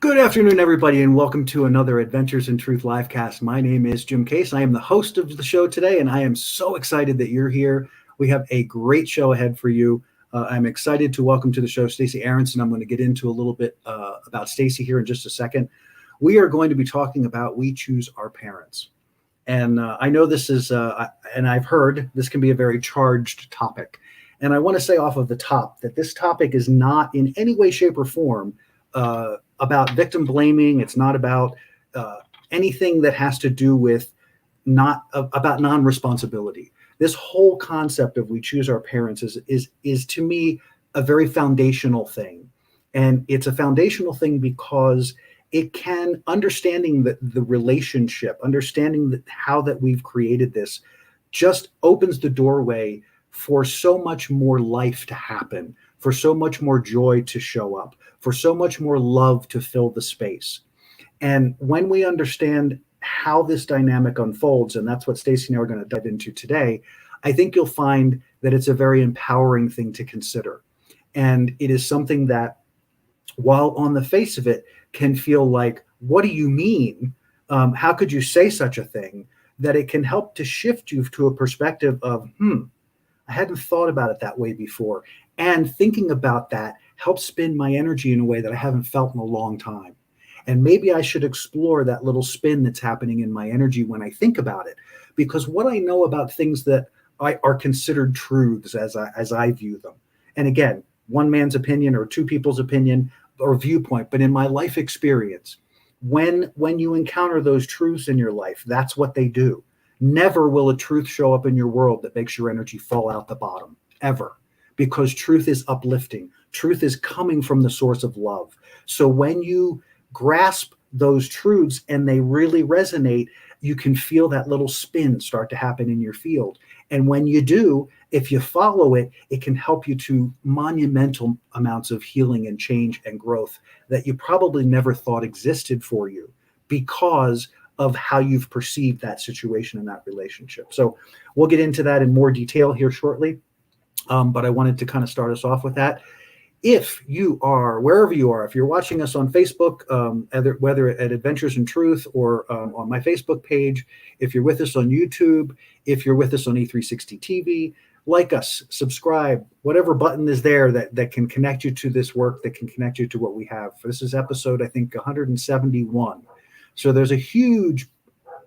Good afternoon, everybody, and welcome to another Adventures in Truth livecast. My name is Jim Case. I am the host of the show today, and I am so excited that you're here. We have a great show ahead for you. I'm excited to welcome to the show Stacey Aaronson. I'm going to get into a little bit about Stacey here in just a second. We are going to be talking about We Choose Our Parents. And I know this is, and I've heard this can be a very charged topic. And I want to say off of the top that this topic is not in any way, shape, or form about victim blaming. It's not about anything that has to do with about non-responsibility. This whole concept of We Choose Our Parents is to me a very foundational thing. And it's a foundational thing because it can, understanding the relationship, understanding how that we've created this, just opens the doorway for so much more life to happen, for so much more joy to show up, for so much more love to fill the space. And when we understand how this dynamic unfolds, and that's what Stacey and I are going to dive into today, I think you'll find that it's a very empowering thing to consider. And it is something that, while on the face of it, can feel like, what do you mean? How could you say such a thing? That it can help to shift you to a perspective of, I hadn't thought about it that way before. And thinking about that helps spin my energy in a way that I haven't felt in a long time. And maybe I should explore that little spin that's happening in my energy when I think about it. Because what I know about things that are considered truths as I view them. And again, one man's opinion or two people's opinion or viewpoint, but in my life experience, when you encounter those truths in your life, that's what they do. Never will a truth show up in your world that makes your energy fall out the bottom, ever. Because truth is uplifting. Truth is coming from the source of love. So when you grasp those truths and they really resonate, you can feel that little spin start to happen in your field. And when you do, if you follow it, it can help you to monumental amounts of healing and change and growth that you probably never thought existed for you because of how you've perceived that situation and that relationship. So we'll get into that in more detail here shortly. But I wanted to kind of start us off with that. If you are, wherever you are, if you're watching us on Facebook, whether at Adventures in Truth or on my Facebook page, if you're with us on YouTube, if you're with us on E360 TV, like us, subscribe, whatever button is there that can connect you to this work, that can connect you to what we have. This is episode, I think, 171. So there's a huge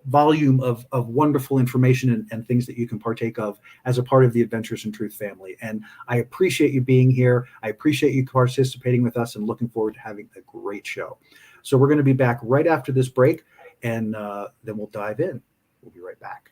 volume of wonderful information and things that you can partake of as a part of the Adventures in Truth family. And I appreciate you being here. I appreciate you participating with us and looking forward to having a great show. So we're going to be back right after this break, and then we'll dive in. We'll be right back.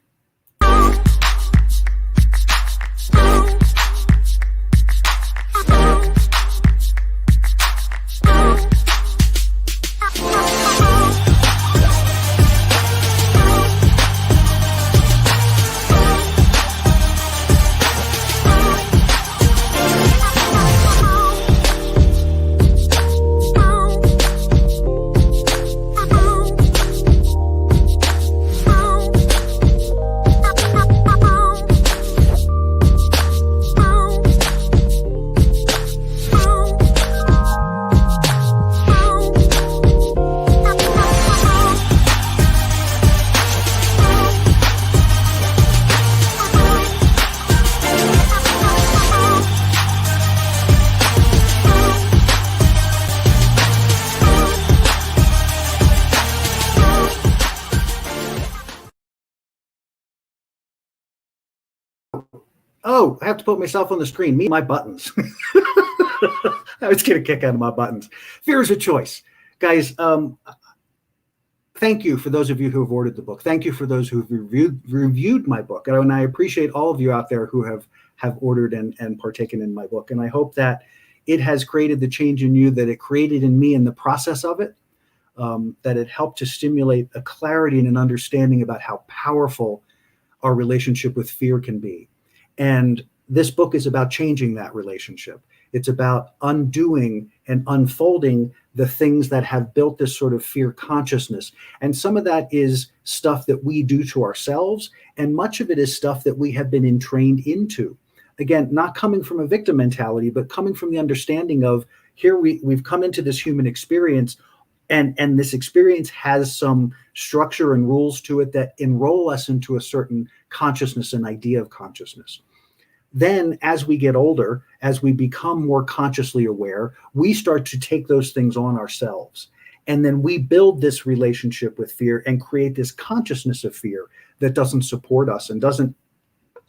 Oh, I have to put myself on the screen. Me, my buttons. I was getting a kick out of my buttons. Fear is a choice. Guys, thank you for those of you who have ordered the book. Thank you for those who have reviewed my book. And I appreciate all of you out there who have ordered and partaken in my book. And I hope that it has created the change in you that it created in me in the process of it, that it helped to stimulate a clarity and an understanding about how powerful our relationship with fear can be. And this book is about changing that relationship. It's about undoing and unfolding the things that have built this sort of fear consciousness. And some of that is stuff that we do to ourselves, and much of it is stuff that we have been entrained into. Again, not coming from a victim mentality, but coming from the understanding of here we've come into this human experience, and this experience has some structure and rules to it that enroll us into a certain consciousness and idea of consciousness. Then as we get older, as we become more consciously aware, we start to take those things on ourselves. And then we build this relationship with fear and create this consciousness of fear that doesn't support us and doesn't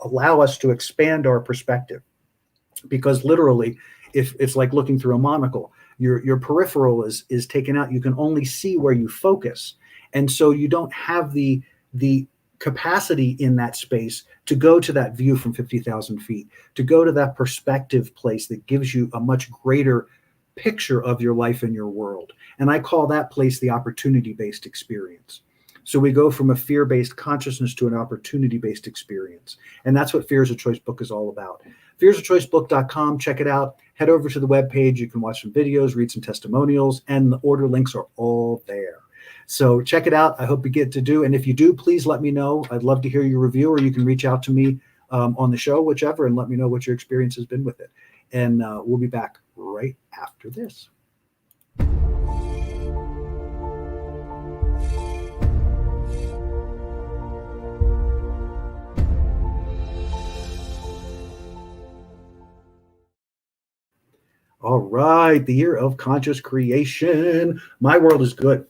allow us to expand our perspective. Because literally, if it's like looking through a monocle, your peripheral is taken out. You can only see where you focus. And so you don't have the capacity in that space to go to that view from 50,000 feet, to go to that perspective place that gives you a much greater picture of your life and your world. And I call that place the opportunity-based experience. So we go from a fear-based consciousness to an opportunity-based experience. And that's what Fear is a Choice book is all about. fearisachoicebook.com, check it out. Head over to the webpage. You can watch some videos, read some testimonials, and the order links are all there. So check it out. I hope you get to do. And if you do, please let me know. I'd love to hear your review, or you can reach out to me on the show, whichever, and let me know what your experience has been with it. And we'll be back right after this. All right, the year of conscious creation. My world is good.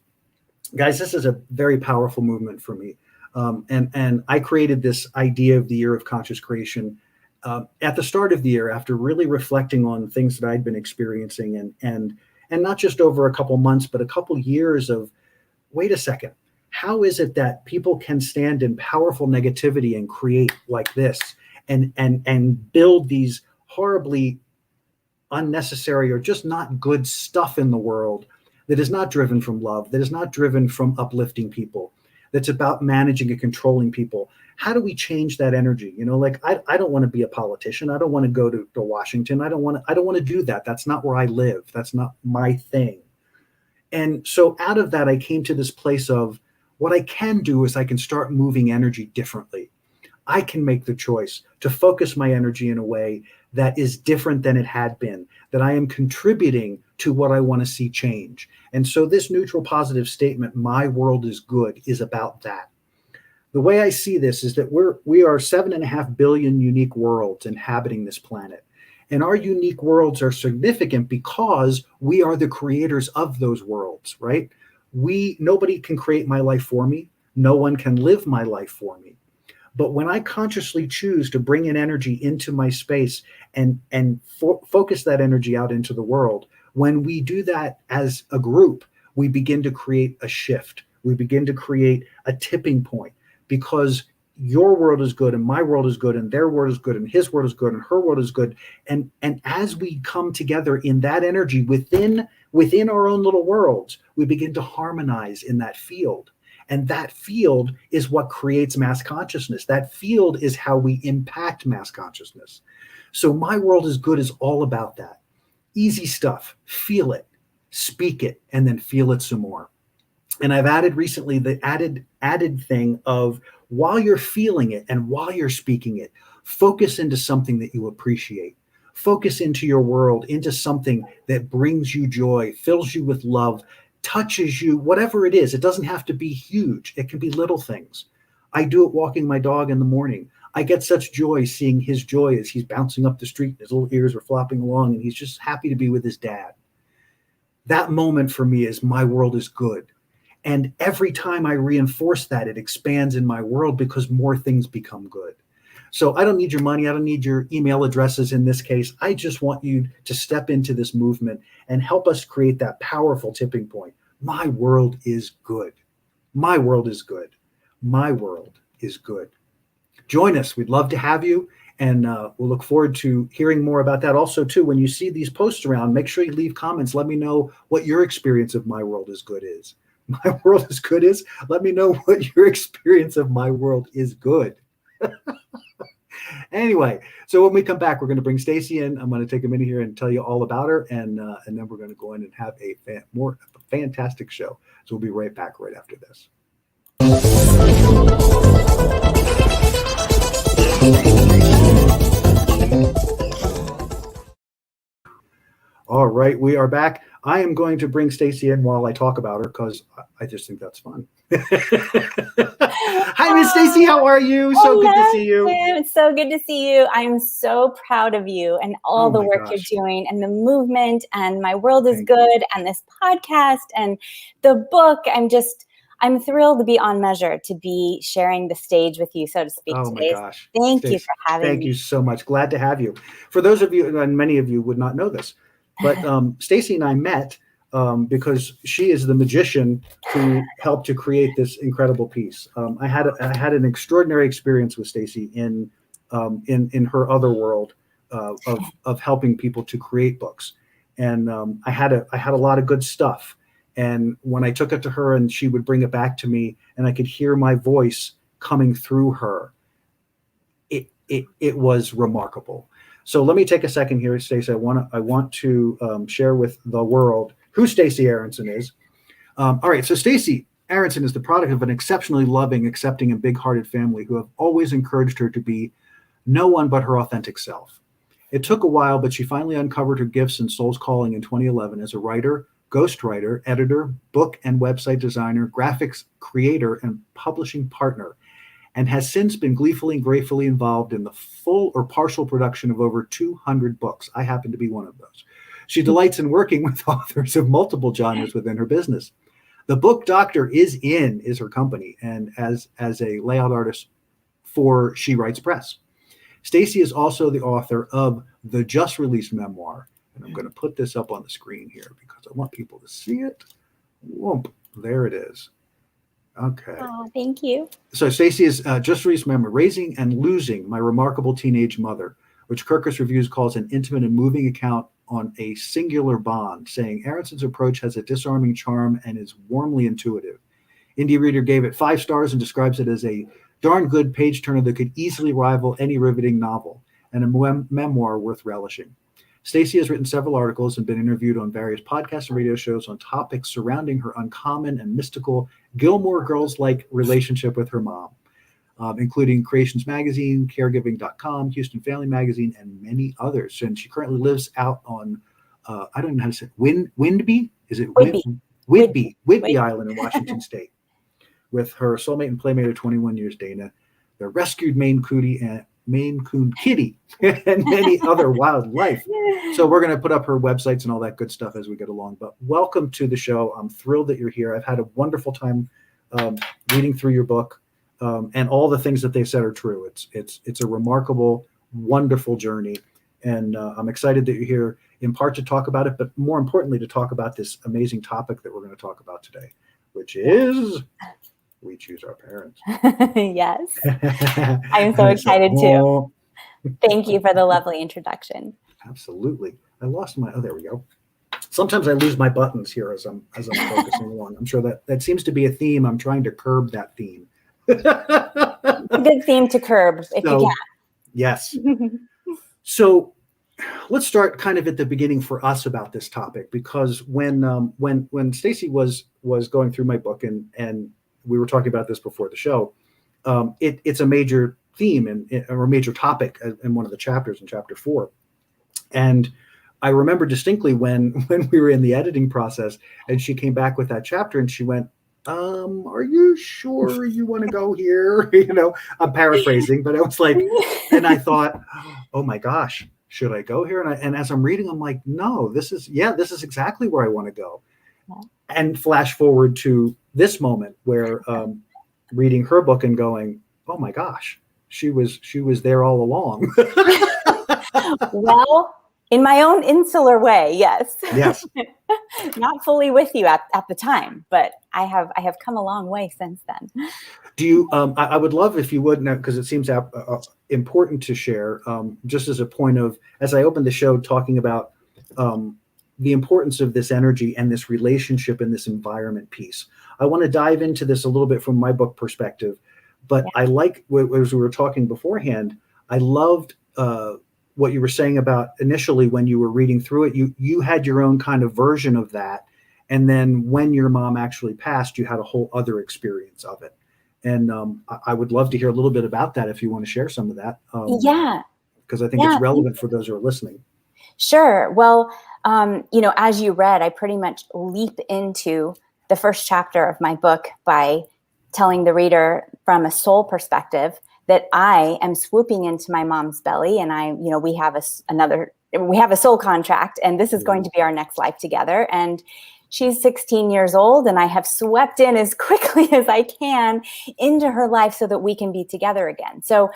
Guys, this is a very powerful movement for me. And I created this idea of the year of conscious creation at the start of the year, after really reflecting on things that I'd been experiencing and not just over a couple months, but a couple years of, wait a second, how is it that people can stand in powerful negativity and create like this and build these horribly unnecessary or just not good stuff in the world that is not driven from love, that is not driven from uplifting people, that's about managing and controlling people? How do we change that energy? You know, like I don't want to be a politician. I don't want to go to Washington. I don't want to do that. That's not where I live. That's not my thing. And so out of that, I came to this place of what I can do is I can start moving energy differently. I can make the choice to focus my energy in a way that is different than it had been, that I am contributing to what I want to see change. And so this neutral positive statement, my world is good, is about that. The way I see this is that we are 7.5 billion unique worlds inhabiting this planet. And our unique worlds are significant because we are the creators of those worlds, right? Nobody can create my life for me. No one can live my life for me. But when I consciously choose to bring in energy into my space and focus that energy out into the world, when we do that as a group, we begin to create a shift. We begin to create a tipping point, because your world is good and my world is good and their world is good and his world is good and her world is good. And as we come together in that energy within our own little worlds, we begin to harmonize in that field. And that field is what creates mass consciousness. That field is how we impact mass consciousness. So my world is good is all about that. Easy stuff. Feel it, speak it, and then feel it some more. And I've added recently the added thing of, while you're feeling it and while you're speaking it, focus into something that you appreciate. Focus into your world, into something that brings you joy, fills you with love, touches you, whatever it is. It doesn't have to be huge. It can be little things. I do it walking my dog in the morning. I get such joy seeing his joy as he's bouncing up the street. His little ears are flopping along and he's just happy to be with his dad. That moment for me is my world is good. And every time I reinforce that, it expands in my world because more things become good. So I don't need your money. I don't need your email addresses in this case. I just want you to step into this movement and help us create that powerful tipping point. My world is good. My world is good. My world is good. Join us. We'd love to have you. And we'll look forward to hearing more about that. Also, too, when you see these posts around, make sure you leave comments. Let me know what your experience of My World is Good is. My World is Good is? Let me know what your experience of My World is Good. Anyway, so when we come back, we're going to bring Stacey in. I'm going to take a minute here and tell you all about her. And then we're going to go in and have a fantastic show. So we'll be right back right after this. All right, we are back. I am going to bring Stacey in while I talk about her because I just think that's fun. Hi, Miss Stacey. How are you? So good to see you. It's so good to see you. I'm so proud of you and all the work you're doing and the movement and My World is Good and this podcast and the book. I'm thrilled to be on measure to be sharing the stage with you, so to speak. Oh today. My gosh. Thank you for having me. Thank you so much. Glad to have you. For those of you, and many of you would not know this, but Stacey and I met because she is the magician who helped to create this incredible piece. I had an extraordinary experience with Stacey in her other world of helping people to create books, and I had a lot of good stuff. And when I took it to her and she would bring it back to me, and I could hear my voice coming through her, it was remarkable. So let me take a second here, Stacey. I want to share with the world who Stacey Aaronson is. All right, so Stacey Aaronson is the product of an exceptionally loving, accepting, and big-hearted family who have always encouraged her to be no one but her authentic self. It took a while, but she finally uncovered her gifts and soul's calling in 2011 as a writer, ghostwriter, editor, book and website designer, graphics creator, and publishing partner, and has since been gleefully and gratefully involved in the full or partial production of over 200 books. I happen to be one of those. She delights in working with authors of multiple genres within her business. The Book Doctor is her company, and as a layout artist for She Writes Press. Stacey is also the author of the just released memoir, and I'm going to put this up on the screen here because I want people to see it. Whoop, there it is. Okay. Oh, thank you. So Stacey is just released memoir, Raising and Losing My Remarkable Teenage Mother, which Kirkus Reviews calls an intimate and moving account on a singular bond, saying Aaronson's approach has a disarming charm and is warmly intuitive. Indie Reader gave it 5 stars and describes it as a darn good page turner that could easily rival any riveting novel and a memoir worth relishing. Stacey has written several articles and been interviewed on various podcasts and radio shows on topics surrounding her uncommon and mystical Gilmore Girls-like relationship with her mom, including Creations Magazine, Caregiving.com, Houston Family Magazine, and many others. And she currently lives out on, I don't know how to say it, Whidbey? Is it Whidbey Island in Washington State, with her soulmate and playmate of 21 years, Dana, their rescued Maine Coon kitty, and many other wildlife. So we're going to put up her websites and all that good stuff as we get along. But welcome to the show. I'm thrilled that you're here. I've had a wonderful time reading through your book, and all the things that they said are true. It's a remarkable, wonderful journey, and I'm excited that you're here in part to talk about it, but more importantly to talk about this amazing topic that we're going to talk about today, which is we choose our parents. Yes. I'm so excited too. Thank you for the lovely introduction. Absolutely. I lost my, there we go. Sometimes I lose my buttons here as I'm focusing along. I'm sure that seems to be a theme. I'm trying to curb that theme. It's a good theme to curb if you can. Yes. So let's start kind of at the beginning for us about this topic, because when Stacey was going through my book and we were talking about this before the show, it's a major theme or a major topic in one of the chapters in chapter 4. And I remember distinctly when we were in the editing process and she came back with that chapter and she went, are you sure you want to go here? I'm paraphrasing, but I was like, and I thought, oh my gosh, should I go here? And as I'm reading, I'm like, no, this is exactly where I want to go. And flash forward to this moment where reading her book and going, oh my gosh, she was there all along. Well, in my own insular way, yes. Yes. Not fully with you at the time, but I have come a long way since then. Do you, I would love if you would now, because it seems important to share, just as a point of, as I opened the show talking about the importance of this energy and this relationship and this environment piece. I want to dive into this a little bit from my book perspective, but I like, as we were talking beforehand, I loved what you were saying about initially when you were reading through it, you had your own kind of version of that. And then when your mom actually passed, you had a whole other experience of it. And I would love to hear a little bit about that if you want to share some of that. Yeah. Because I think it's relevant for those who are listening. Sure. Well, as you read, I pretty much leap into the first chapter of my book by telling the reader from a soul perspective that I am swooping into my mom's belly, and we have a soul contract, and this is going to be our next life together. And she's 16 years old, and I have swept in as quickly as I can into her life so that we can be together again. So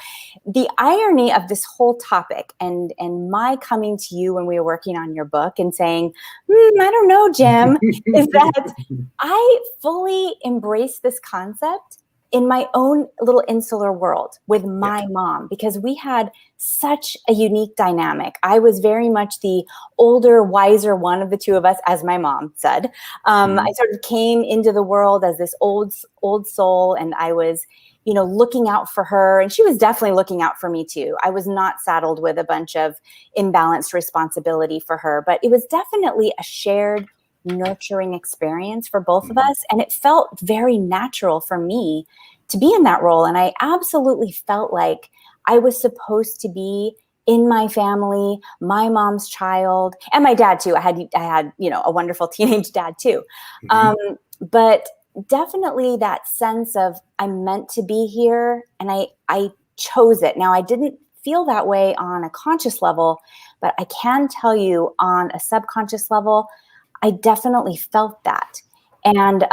the irony of this whole topic and my coming to you when we were working on your book and saying, I don't know, Jim, is that I fully embrace this concept in my own little insular world with my mom, because we had such a unique dynamic. I was very much the older, wiser one of the two of us, as my mom said. I sort of came into the world as this old soul, and I was, looking out for her, and she was definitely looking out for me too. I was not saddled with a bunch of imbalanced responsibility for her, but it was definitely a shared nurturing experience for both of us. And it felt very natural for me to be in that role. And I absolutely felt like I was supposed to be in my family, my mom's child, and my dad too. I had a wonderful teenage dad too. But definitely that sense of I'm meant to be here, and I chose it. Now, I didn't feel that way on a conscious level, but I can tell you on a subconscious level, I definitely felt that. And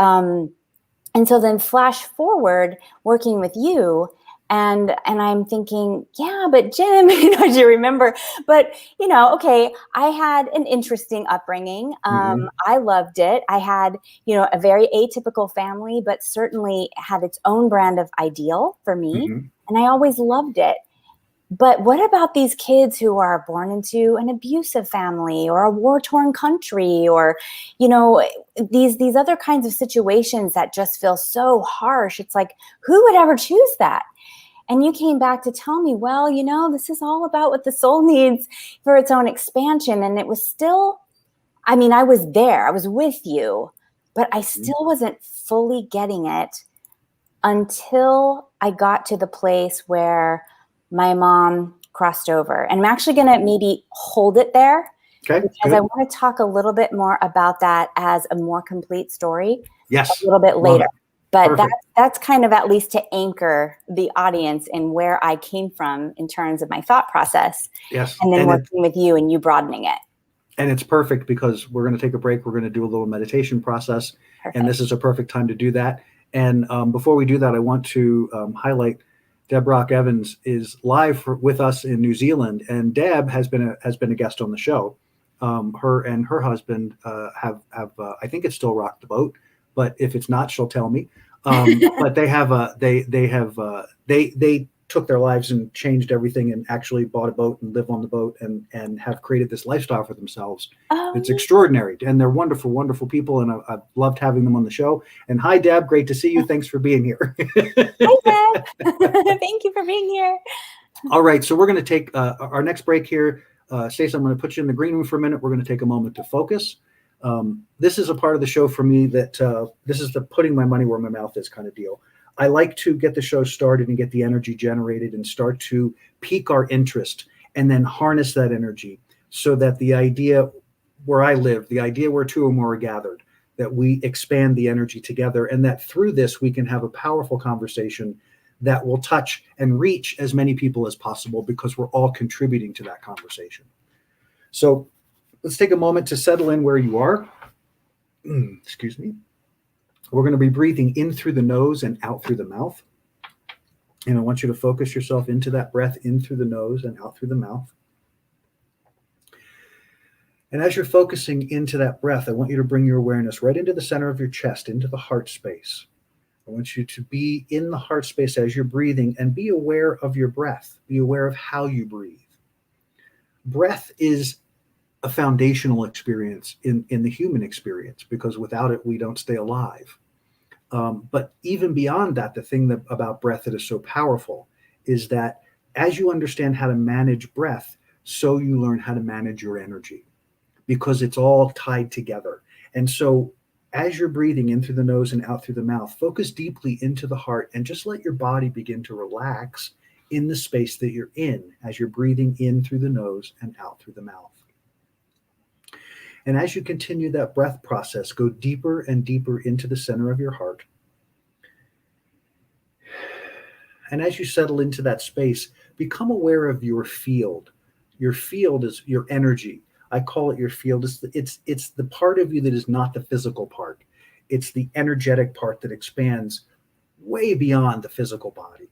so then flash forward working with you, and I'm thinking, yeah, but Jim, do you remember? But, okay, I had an interesting upbringing. I loved it. I had, a very atypical family, but certainly had its own brand of ideal for me. And I always loved it. But what about these kids who are born into an abusive family or a war-torn country, or, these other kinds of situations that just feel so harsh? It's like, who would ever choose that? And you came back to tell me, well, this is all about what the soul needs for its own expansion. And it was still, I was there, I was with you, but I still wasn't fully getting it until I got to the place where my mom crossed over. And I'm actually going to maybe hold it there, because I want to talk a little bit more about that as a more complete story a little bit later. But that's kind of at least to anchor the audience in where I came from in terms of my thought process. Yes. And then working with you and you broadening it. And it's perfect, because we're going to take a break. We're going to do a little meditation process. Perfect. And this is a perfect time to do that. And before we do that, I want to highlight Deb Rock-Evans is live with us in New Zealand, and Deb has been a guest on the show. Her and her husband have I think it's still rocked the boat, but if it's not, she'll tell me. But they took their lives and changed everything and actually bought a boat and live on the boat and have created this lifestyle for themselves. It's extraordinary. And they're wonderful, wonderful people. And I've loved having them on the show. And hi, Deb. Great to see you. Thanks for being here. Hi, Deb. Thank you for being here. All right. So we're going to take our next break here. Stacey, I'm going to put you in the green room for a minute. We're going to take a moment to focus. This is a part of the show for me that this is the putting my money where my mouth is kind of deal. I like to get the show started and get the energy generated and start to pique our interest and then harness that energy so that the idea where I live, the idea where two or more are gathered, that we expand the energy together, and that through this we can have a powerful conversation that will touch and reach as many people as possible, because we're all contributing to that conversation. So let's take a moment to settle in where you are. Excuse me. We're going to be breathing in through the nose and out through the mouth. And I want you to focus yourself into that breath in through the nose and out through the mouth. And as you're focusing into that breath, I want you to bring your awareness right into the center of your chest, into the heart space. I want you to be in the heart space as you're breathing and be aware of your breath. Be aware of how you breathe. Breath is a foundational experience in the human experience, because without it, we don't stay alive. But even beyond that, the thing about breath that is so powerful is that as you understand how to manage breath, so you learn how to manage your energy, because it's all tied together. And so as you're breathing in through the nose and out through the mouth, focus deeply into the heart and just let your body begin to relax in the space that you're in as you're breathing in through the nose and out through the mouth. And as you continue that breath process, go deeper and deeper into the center of your heart. And as you settle into that space, become aware of your field. Your field is your energy. I call it your field. It's the part of you that is not the physical part. It's the energetic part that expands way beyond the physical body.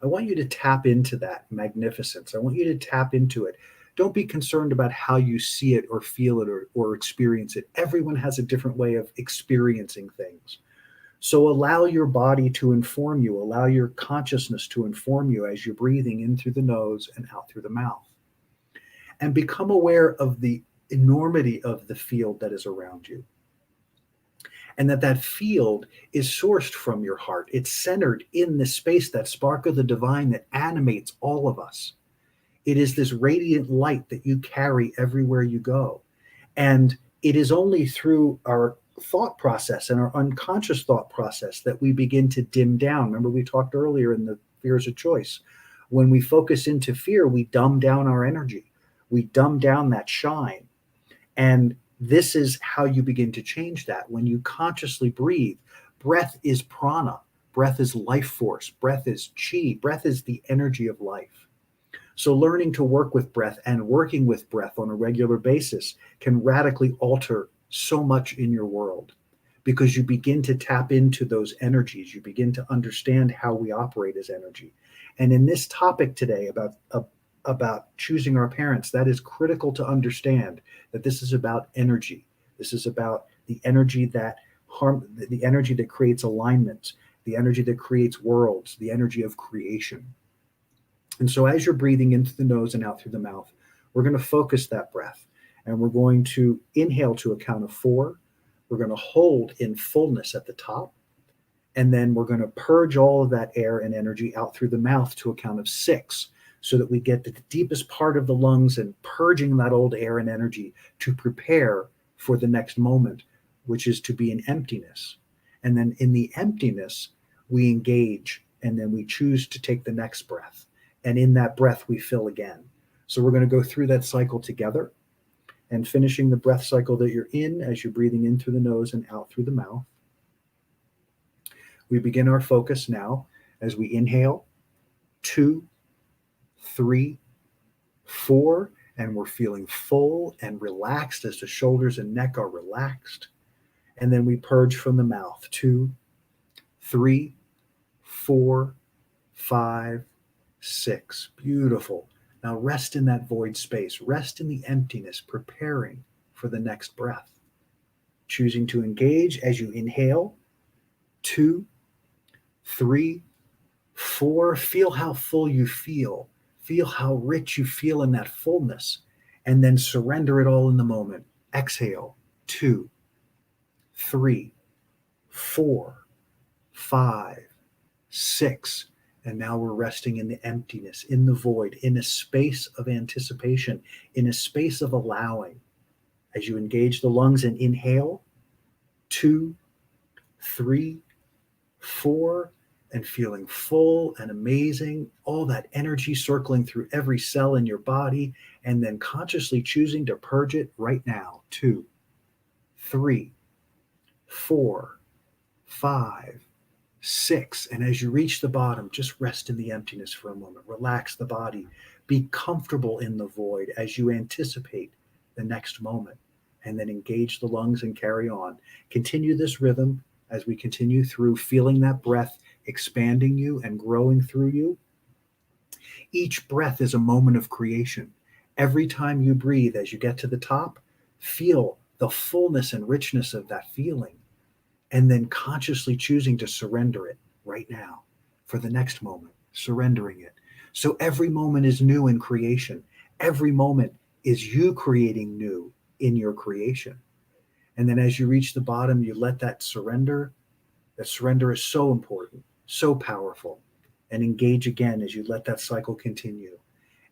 I want you to tap into that magnificence. I want you to tap into it. Don't be concerned about how you see it or feel it or experience it. Everyone has a different way of experiencing things. So allow your body to inform you. Allow your consciousness to inform you as you're breathing in through the nose and out through the mouth. And become aware of the enormity of the field that is around you. And that field is sourced from your heart. It's centered in the space, that spark of the divine that animates all of us. It is this radiant light that you carry everywhere you go. And it is only through our thought process and our unconscious thought process that we begin to dim down. Remember, we talked earlier in the fears of choice. When we focus into fear, we dumb down our energy. We dumb down that shine. And this is how you begin to change that. When you consciously breathe, breath is prana. Breath is life force. Breath is chi. Breath is the energy of life. So learning to work with breath and working with breath on a regular basis can radically alter so much in your world, because you begin to tap into those energies. You begin to understand how we operate as energy. And in this topic today about choosing our parents, that is critical to understand, that this is about energy. This is about the energy that the energy that creates alignment, the energy that creates worlds, the energy of creation. And so as you're breathing in through the nose and out through the mouth, we're going to focus that breath, and we're going to inhale to a count of 4. We're going to hold in fullness at the top, and then we're going to purge all of that air and energy out through the mouth to a count of 6, so that we get to the deepest part of the lungs and purging that old air and energy to prepare for the next moment, which is to be in emptiness. And then in the emptiness, we engage, and then we choose to take the next breath. And in that breath, we fill again. So we're going to go through that cycle together, and finishing the breath cycle that you're in as you're breathing in through the nose and out through the mouth. We begin our focus now as we inhale, 2, 3, 4, and we're feeling full and relaxed as the shoulders and neck are relaxed. And then we purge from the mouth, 2, 3, 4, 5, 6. Beautiful. Now rest in that void space. Rest in the emptiness, preparing for the next breath. Choosing to engage as you inhale, 2, 3, 4. Feel how full you feel. Feel how rich you feel in that fullness. And then surrender it all in the moment. Exhale, 2, 3, 4, 5, 6. And now we're resting in the emptiness, in the void, in a space of anticipation, in a space of allowing. As you engage the lungs and inhale, 2, 3, 4, and feeling full and amazing, all that energy circling through every cell in your body, and then consciously choosing to purge it right now. 2, 3, 4, 5, 6. And as you reach the bottom, just rest in the emptiness for a moment. Relax the body. Be comfortable in the void as you anticipate the next moment, and then engage the lungs and carry on. Continue this rhythm as we continue through, feeling that breath expanding you and growing through you. Each breath is a moment of creation. Every time you breathe, as you get to the top, feel the fullness and richness of that feeling, and then consciously choosing to surrender it right now for the next moment, surrendering it. So every moment is new in creation. Every moment is you creating new in your creation. And then as you reach the bottom, you let that surrender. That surrender is so important, so powerful. And engage again as you let that cycle continue.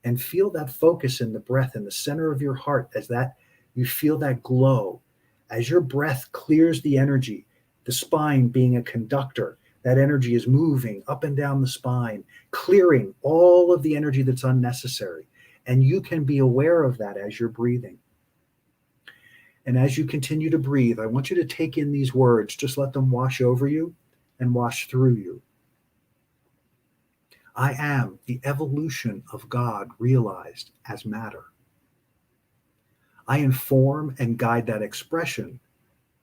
And feel that focus in the breath in the center of your heart as that you feel that glow. As your breath clears the energy, the spine being a conductor, that energy is moving up and down the spine, clearing all of the energy that's unnecessary. And you can be aware of that as you're breathing. And as you continue to breathe, I want you to take in these words. Just let them wash over you and wash through you. I am the evolution of God realized as matter. I inform and guide that expression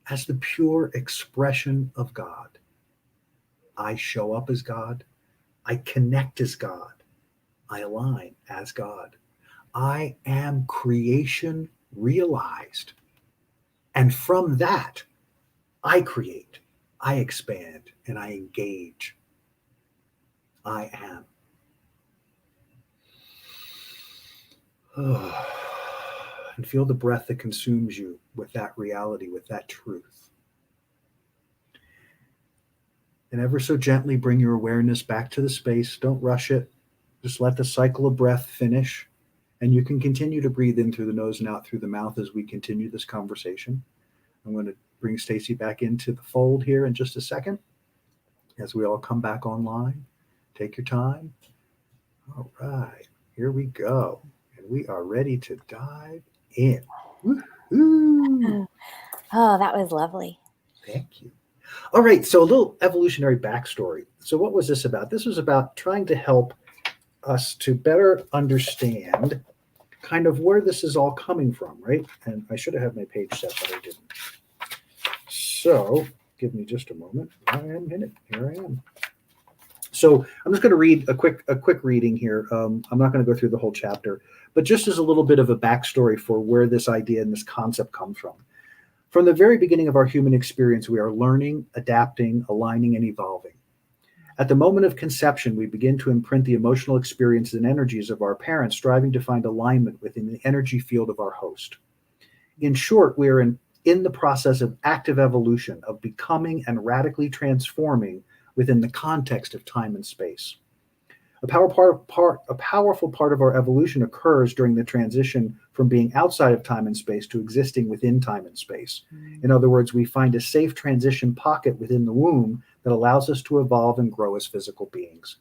as the pure expression of God. I show up as God. I connect as God. I align as God. I am creation realized. And from that, I create, I expand, and I engage. I am. And feel the breath that consumes you with that reality, with that truth. And ever so gently bring your awareness back to the space. Don't rush it. Just let the cycle of breath finish. And you can continue to breathe in through the nose and out through the mouth as we continue this conversation. I'm going to bring Stacey back into the fold here in just a second as we all come back online. Take your time. All right, here we go. And we are ready to dive in. Woo-hoo. Oh, that was lovely. Thank you. All right, so a little evolutionary backstory. So what was this about? This was about trying to help us to better understand kind of where this is all coming from, right? And I should have had my page set, but I didn't. So give me just a moment. I am in it. Here I am. So I'm just going to read a quick reading here. I'm not going to go through the whole chapter, but just as a little bit of a backstory for where this idea and this concept comes from. From the very beginning of our human experience, we are learning, adapting, aligning, and evolving. At the moment of conception, we begin to imprint the emotional experiences and energies of our parents, striving to find alignment within the energy field of our host. In short, we are in the process of active evolution, of becoming and radically transforming within the context of time and space. A powerful part of our evolution occurs during the transition from being outside of time and space to existing within time and space. In other words, we find a safe transition pocket within the womb that allows us to evolve and grow as physical beings.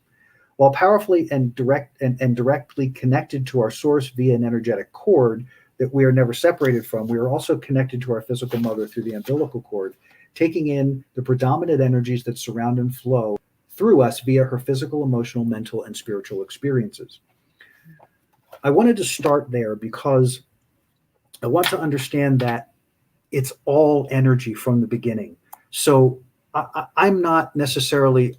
While powerfully and directly connected to our source via an energetic cord that we are never separated from, we are also connected to our physical mother through the umbilical cord, taking in the predominant energies that surround and flow through us via her physical, emotional, mental, and spiritual experiences. I wanted to start there because I want to understand that it's all energy from the beginning. So I'm not necessarily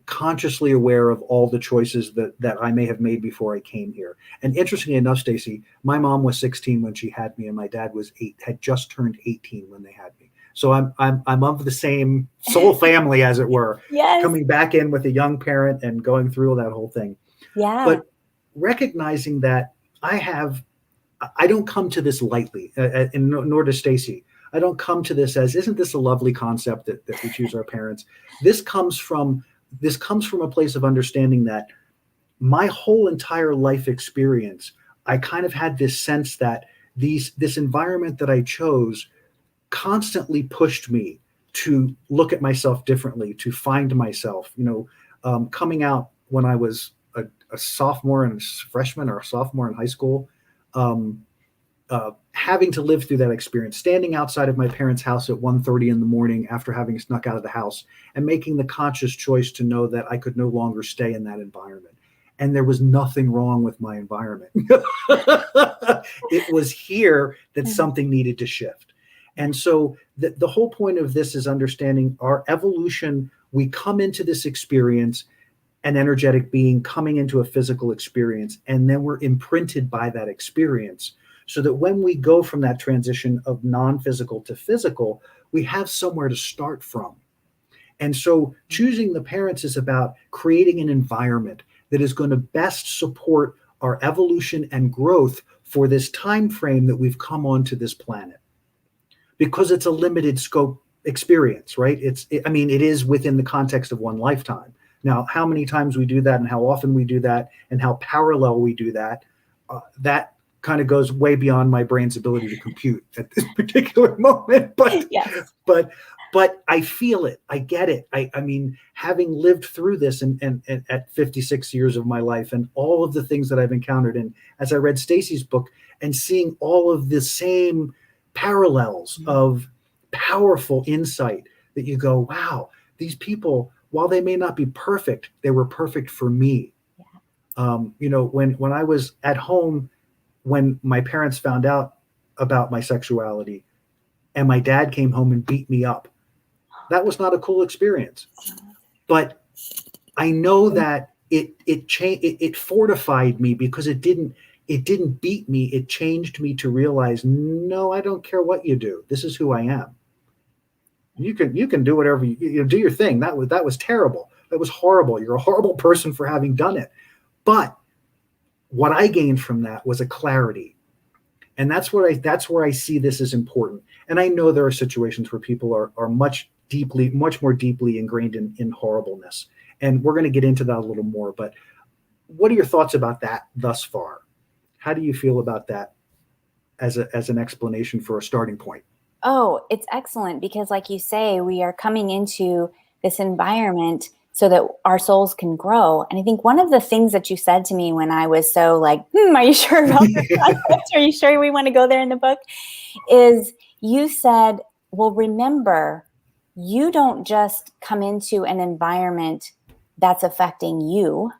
consciously aware of all the choices that I may have made before I came here. And interestingly enough, Stacey, my mom was 16 when she had me, and my dad was had just turned 18 when they had me. So I'm of the same soul family, as it were, Yes. Coming back in with a young parent and going through that whole thing. Yeah. But recognizing that I don't come to this lightly, and nor does Stacey. I don't come to this as, isn't this a lovely concept that we choose our parents? This comes from a place of understanding that my whole entire life experience, I kind of had this sense that this environment that I chose constantly pushed me to look at myself differently, to find myself. Coming out when I was a sophomore and freshman or a sophomore in high school, having to live through that experience, standing outside of my parents' house at 1:30 in the morning after having snuck out of the house and making the conscious choice to know that I could no longer stay in that environment. And there was nothing wrong with my environment. It was here that something needed to shift. And so the whole point of this is understanding our evolution we come into this experience, an energetic being coming into a physical experience, and then we're imprinted by that experience, so that when we go from that transition of non-physical to physical, we have somewhere to start from. And so choosing the parents is about creating an environment that is going to best support our evolution and growth for this time frame that we've come onto this planet, because it's a limited scope experience, right? It is within the context of one lifetime. Now, how many times we do that and how often we do that and how parallel we do that, that kind of goes way beyond my brain's ability to compute at this particular moment. But yes. but I feel it. I get it. I mean, having lived through this and at 56 years of my life and all of the things that I've encountered, and as I read Stacey's book and seeing all of the same parallels of powerful insight, that you go, wow, these people, while they may not be perfect, they were perfect for me. Yeah. When I was at home, when my parents found out about my sexuality and my dad came home and beat me up, that was not a cool experience. But I know that it fortified me, because it didn't beat me. It changed me to realize, no, I don't care what you do. This is who I am. You can do whatever you do your thing. That was terrible. That was horrible. You're a horrible person for having done it. But what I gained from that was a clarity. And that's where I see this as important. And I know there are situations where people are much more deeply ingrained in horribleness. And we're going to get into that a little more. But what are your thoughts about that thus far? How do you feel about that as an explanation for a starting point? Oh, it's excellent, because like you say, we are coming into this environment so that our souls can grow. And I think one of the things that you said to me when I was so like, are you sure about this concept? Are you sure we want to go there in the book? Is you said, well, remember, you don't just come into an environment that's affecting you.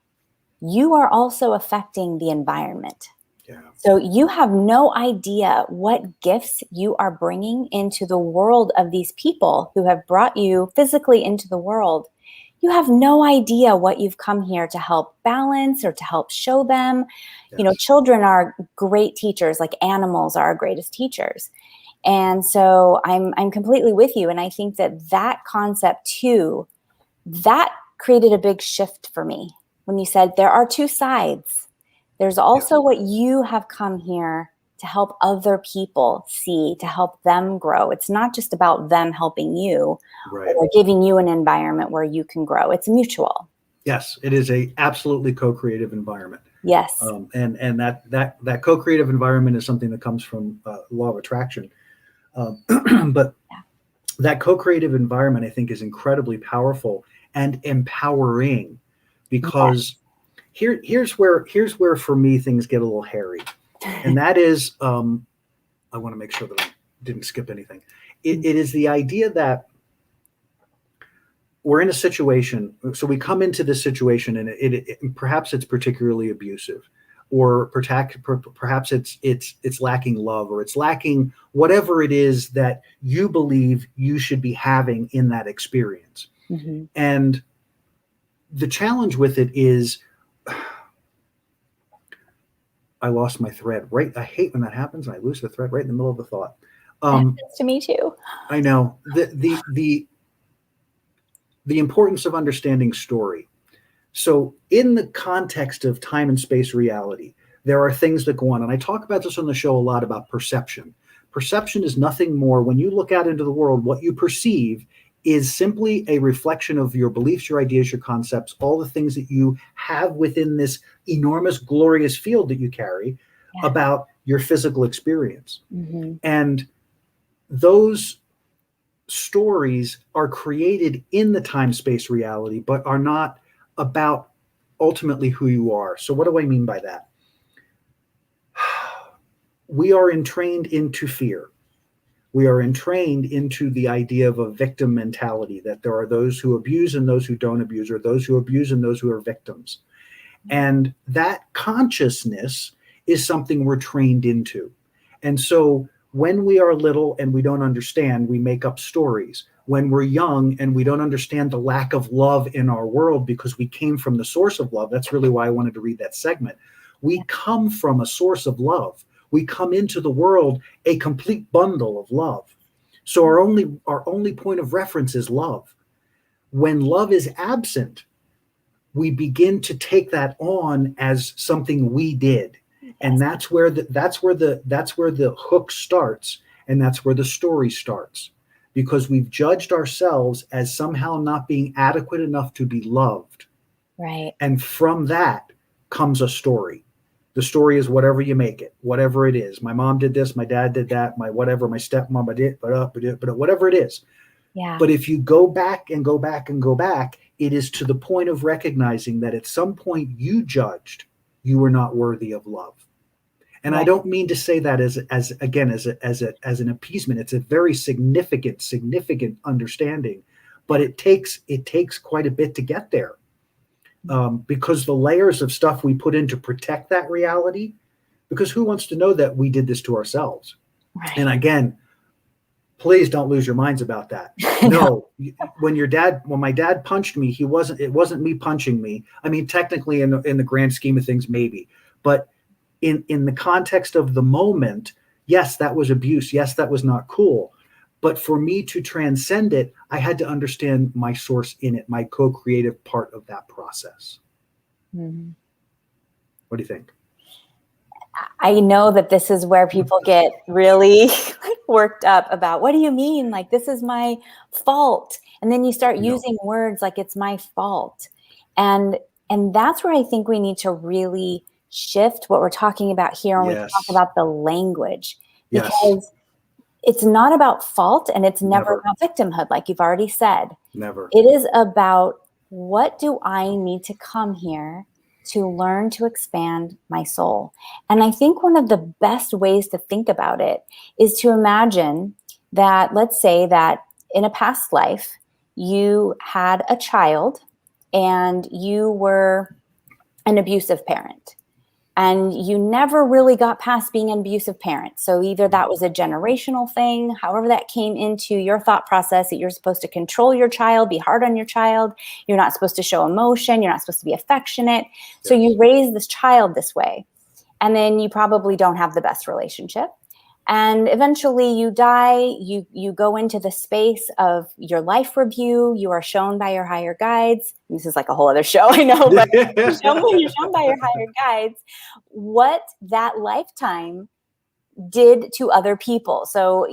You are also affecting the environment. Yeah. So you have no idea what gifts you are bringing into the world of these people who have brought you physically into the world. You have no idea what you've come here to help balance or to help show them. Yes. Children are great teachers, like animals are our greatest teachers. And so I'm completely with you. And I think that concept too, that created a big shift for me when you said there are two sides. There's also what you have come here to help other people see, to help them grow. It's not just about them helping you, right, or giving you an environment where you can grow. It's mutual. Yes, it is a absolutely co-creative environment. Yes. And that co-creative environment is something that comes from law of attraction. But that co-creative environment, I think, is incredibly powerful and empowering, because here's where for me things get a little hairy, and that is I want to make sure that I didn't skip anything. It is the idea that we're in a situation, so we come into this situation, and it perhaps it's particularly abusive, or perhaps it's lacking love, or it's lacking whatever it is that you believe you should be having in that experience. Mm-hmm. And the challenge with it is, I lost my thread. Right, I hate when that happens. I lose the thread right in the middle of the thought. Happens to me too. I know the importance of understanding story. So in the context of time and space reality, there are things that go on. And I talk about this on the show a lot, about perception. Perception is nothing more, when you look out into the world, what you perceive is simply a reflection of your beliefs, your ideas, your concepts, all the things that you have within this enormous, glorious field that you carry about your physical experience. Mm-hmm. And those stories are created in the time-space reality, but are not about ultimately who you are. So what do I mean by that? We are entrained into fear. We are entrained into the idea of a victim mentality, that there are those who abuse and those who don't abuse, or those who abuse and those who are victims. And that consciousness is something we're trained into. And so when we are little and we don't understand, we make up stories. when we're young and we don't understand the lack of love in our world because we came from the source of love. That's really why I wanted to read that segment. We come from a source of love. We come into the world a complete bundle of love. So our only point of reference is love. When love is absent, we begin to take that on as something we did. And that's where the hook starts, and that's where the story starts. Because we've judged ourselves as somehow not being adequate enough to be loved. Right. And from that comes a story. The story is whatever you make it, whatever it is. My mom did this, my dad did that, my stepmom did, but whatever it is. Yeah. But if you go back and go back and go back, it is to the point of recognizing that at some point you judged you were not worthy of love. And right. I don't mean to say that as an appeasement. It's a very significant understanding, but it takes quite a bit to get there, because the layers of stuff we put in to protect that reality. Because who wants to know that we did this to ourselves? Right. And again, please don't lose your minds about that. No, when my dad punched me, it wasn't me punching me. I mean, technically, in the grand scheme of things, maybe, but in the context of the moment, yes, that was abuse. Yes, that was not cool. But for me to transcend it, I had to understand my source in it, my co-creative part of that process. Mm-hmm. What do you think? I know that this is where people get really worked up about, what do you mean? Like, this is my fault. And then you start using words like it's my fault. And that's where I think we need to really shift what we're talking about here when we talk about the language, because it's not about fault, and it's never about victimhood, like you've already said. Never. It is about, what do I need to come here to learn to expand my soul? And I think one of the best ways to think about it is to imagine that, let's say that in a past life, you had a child and you were an abusive parent. And you never really got past being an abusive parent. So either that was a generational thing, however that came into your thought process, that you're supposed to control your child, be hard on your child. You're not supposed to show emotion. You're not supposed to be affectionate. So you raise this child this way. And then you probably don't have the best relationship. And eventually you die, you go into the space of your life review. You are shown by your higher guides. This is like a whole other show, I know, but you're shown by your higher guides what that lifetime did to other people. So,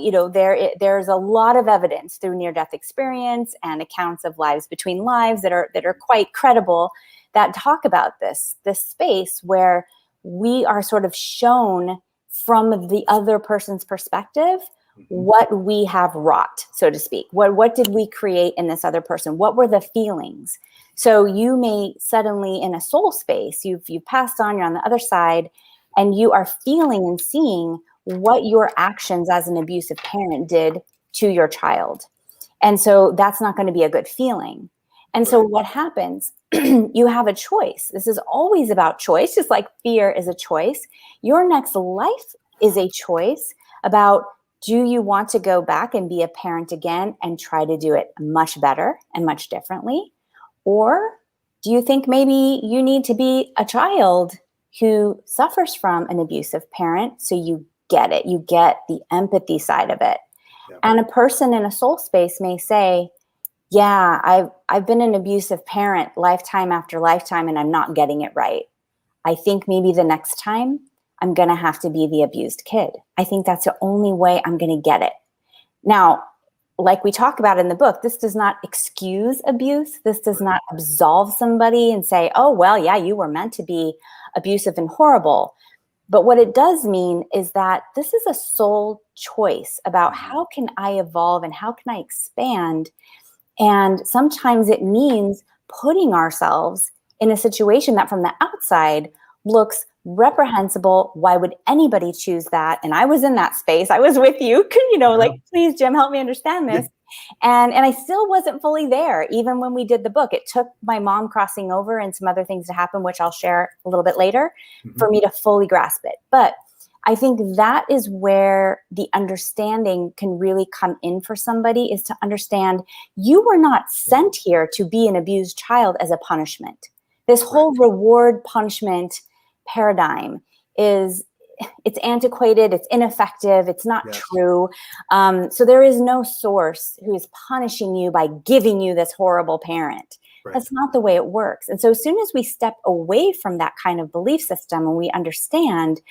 there's a lot of evidence through near-death experience and accounts of lives between lives that are quite credible, that talk about this space where we are sort of shown from the other person's perspective what we have wrought, so to speak. What did we create in this other person? What were the feelings? So you may suddenly, in a soul space, you've passed on, you're on the other side, and you are feeling and seeing what your actions as an abusive parent did to your child. And so that's not going to be a good feeling. And so what happens? You have a choice. This is always about choice, just like fear is a choice. Your next life is a choice about, do you want to go back and be a parent again and try to do it much better and much differently? Or do you think maybe you need to be a child who suffers from an abusive parent, so you get it, you get the empathy side of it? Yeah. And a person in a soul space may say, yeah, I've been an abusive parent lifetime after lifetime, and I'm not getting it right. I think maybe the next time I'm going to have to be the abused kid. I think that's the only way I'm going to get it. Now, like we talk about in the book, this does not excuse abuse. This does not absolve somebody and say, oh, well, yeah, you were meant to be abusive and horrible. But what it does mean is that this is a soul choice about, how can I evolve and how can I expand? And sometimes it means putting ourselves in a situation that from the outside looks reprehensible. Why would anybody choose that? And I was in that space. I was with you, like, please, Jim, help me understand this. And I still wasn't fully there, even when we did the book. It took my mom crossing over and some other things to happen, which I'll share a little bit later, for me to fully grasp it. But I think that is where the understanding can really come in for somebody, is to understand you were not sent here to be an abused child as a punishment. This whole reward punishment paradigm it's antiquated, it's ineffective, it's not true. So there is no source who is punishing you by giving you this horrible parent. That's not the way it works. And so as soon as we step away from that kind of belief system and we understand,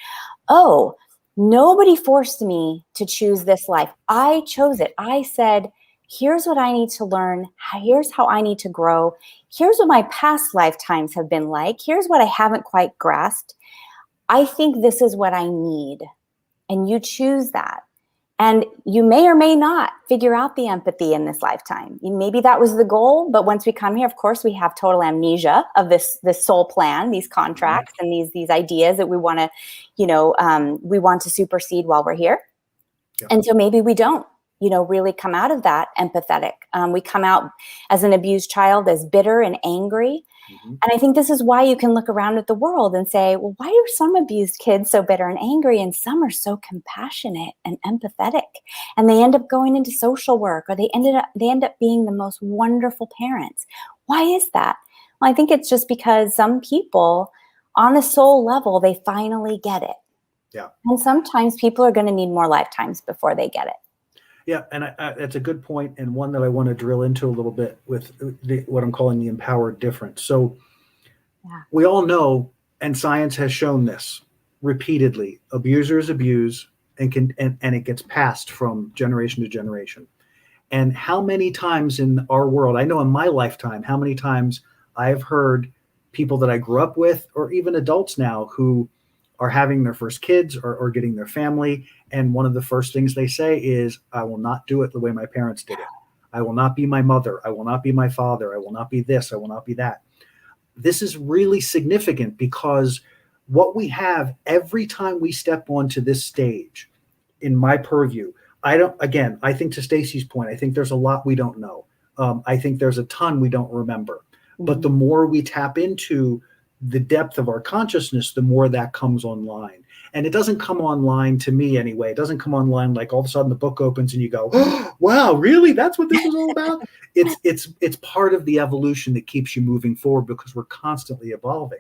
oh, nobody forced me to choose this life. I chose it. I said, here's what I need to learn. Here's how I need to grow. Here's what my past lifetimes have been like. Here's what I haven't quite grasped. I think this is what I need. And you choose that. And you may or may not figure out the empathy in this lifetime. Maybe that was the goal, but once we come here, of course, we have total amnesia of this soul plan, these contracts, and these ideas that we want to supersede while we're here. Yep. And so maybe we don't, really come out of that empathetic. We come out as an abused child, as bitter and angry. Mm-hmm. And I think this is why you can look around at the world and say, well, why are some abused kids so bitter and angry and some are so compassionate and empathetic? And they end up going into social work, or they end up being the most wonderful parents. Why is that? Well, I think it's just because some people on a soul level, they finally get it. Yeah. And sometimes people are going to need more lifetimes before they get it. Yeah, and that's a good point, and one that I want to drill into a little bit with what I'm calling the empowered difference. So we all know, and science has shown this repeatedly, abusers abuse and it gets passed from generation to generation. And how many times in our world, I know in my lifetime, how many times I've heard people that I grew up with, or even adults now, who are having their first kids or getting their family. And one of the first things they say is, I will not do it the way my parents did it. I will not be my mother. I will not be my father. I will not be this. I will not be that. This is really significant because what we have every time we step onto this stage, in my purview, I think to Stacey's point, I think there's a lot we don't know. I think there's a ton we don't remember. Mm-hmm. But the more we tap into the depth of our consciousness, the more that comes online. And it doesn't come online, to me anyway. It doesn't come online like all of a sudden the book opens and you go, oh, wow, really? That's what this is all about? It's part of the evolution that keeps you moving forward because we're constantly evolving.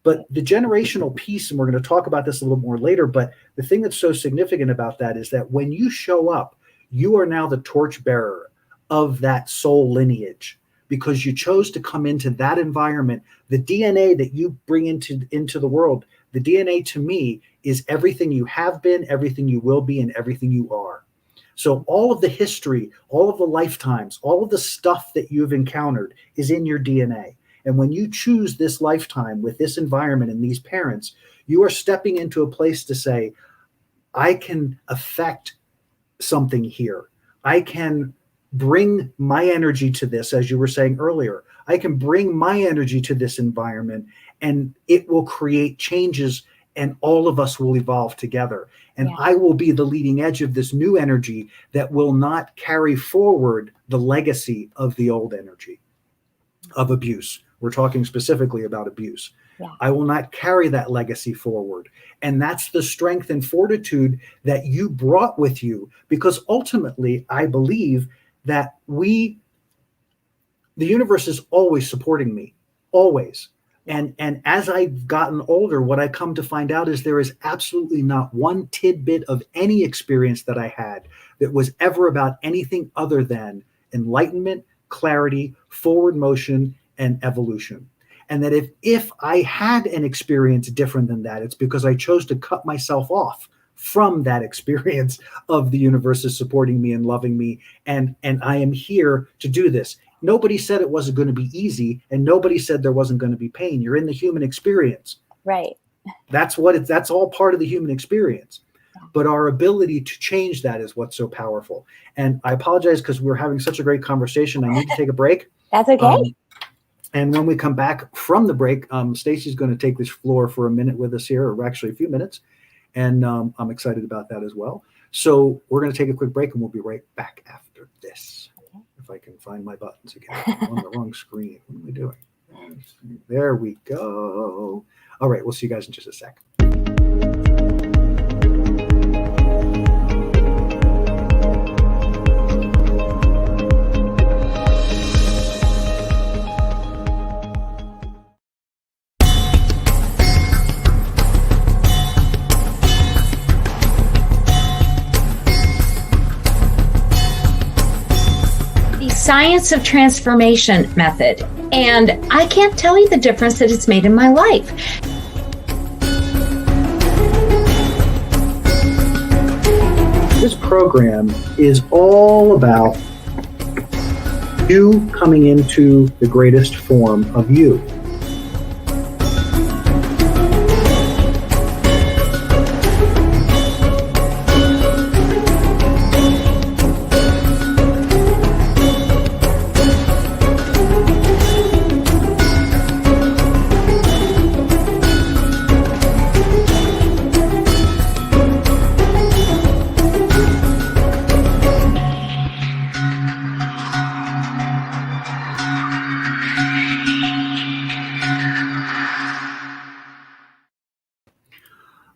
But the generational piece, and we're going to talk about this a little more later, but the thing that's so significant about that is that when you show up, you are now the torchbearer of that soul lineage, because you chose to come into that environment. The DNA that you bring into the world, the DNA to me is everything you have been, everything you will be, and everything you are. So all of the history, all of the lifetimes, all of the stuff that you've encountered is in your DNA. And when you choose this lifetime with this environment and these parents, you are stepping into a place to say, I can affect something here. I can bring my energy to this, as you were saying earlier. I can bring my energy to this environment and it will create changes and all of us will evolve together. And I will be the leading edge of this new energy that will not carry forward the legacy of the old energy of abuse. We're talking specifically about abuse. Yeah. I will not carry that legacy forward. And that's the strength and fortitude that you brought with you, because ultimately I believe that the universe is always supporting me, always. And as I've gotten older, what I come to find out is there is absolutely not one tidbit of any experience that I had that was ever about anything other than enlightenment, clarity, forward motion, and evolution. And that if I had an experience different than that, it's because I chose to cut myself off from that experience of the universe is supporting me and loving me. And I am here to do this. Nobody said it wasn't going to be easy, and nobody said there wasn't going to be pain. You're in the human experience. Right. That's all part of the human experience. But our ability to change that is what's so powerful. And I apologize because we're having such a great conversation. I need to take a break. That's okay. And when we come back from the break, Stacey's going to take this floor for a minute with us here, or actually a few minutes. And I'm excited about that as well. So we're going to take a quick break and we'll be right back after this. Okay. If I can find my buttons again. I'm on the wrong screen. What am I doing? There we go. All right. We'll see you guys in just a sec. science of transformation method. And I can't tell you the difference that it's made in my life. This program is all about you coming into the greatest form of you.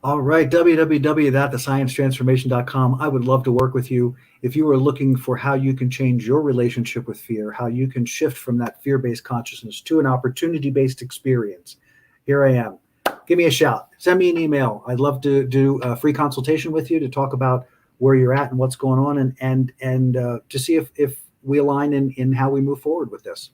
All right, www.thesciencetransformation.com. I would love to work with you. If you are looking for how you can change your relationship with fear, how you can shift from that fear-based consciousness to an opportunity-based experience, here I am. Give me a shout. Send me an email. I'd love to do a free consultation with you to talk about where you're at and what's going on, and to see if we align in how we move forward with this.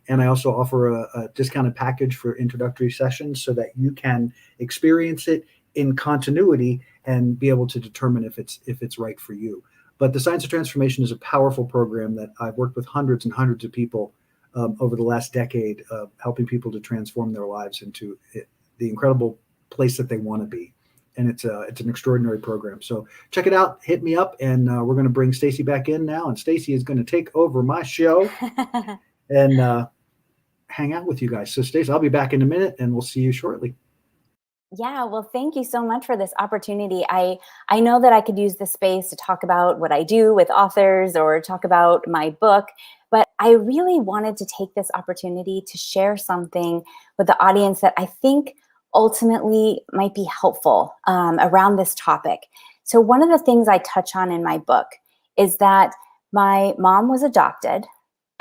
And I also offer a discounted package for introductory sessions so that you can experience it in continuity and be able to determine if it's right for you. But the Science of Transformation is a powerful program that I've worked with hundreds and hundreds of people over the last decade, helping people to transform their lives into the incredible place that they want to be. And it's an extraordinary program. So check it out, hit me up, and we're going to bring Stacey back in now. And Stacey is going to take over my show and hang out with you guys. So Stacey, I'll be back in a minute, and we'll see you shortly. Yeah, well, thank you so much for this opportunity. I know that I could use this space to talk about what I do with authors or talk about my book, but I really wanted to take this opportunity to share something with the audience that I think ultimately might be helpful around this topic. So one of the things I touch on in my book is that my mom was adopted,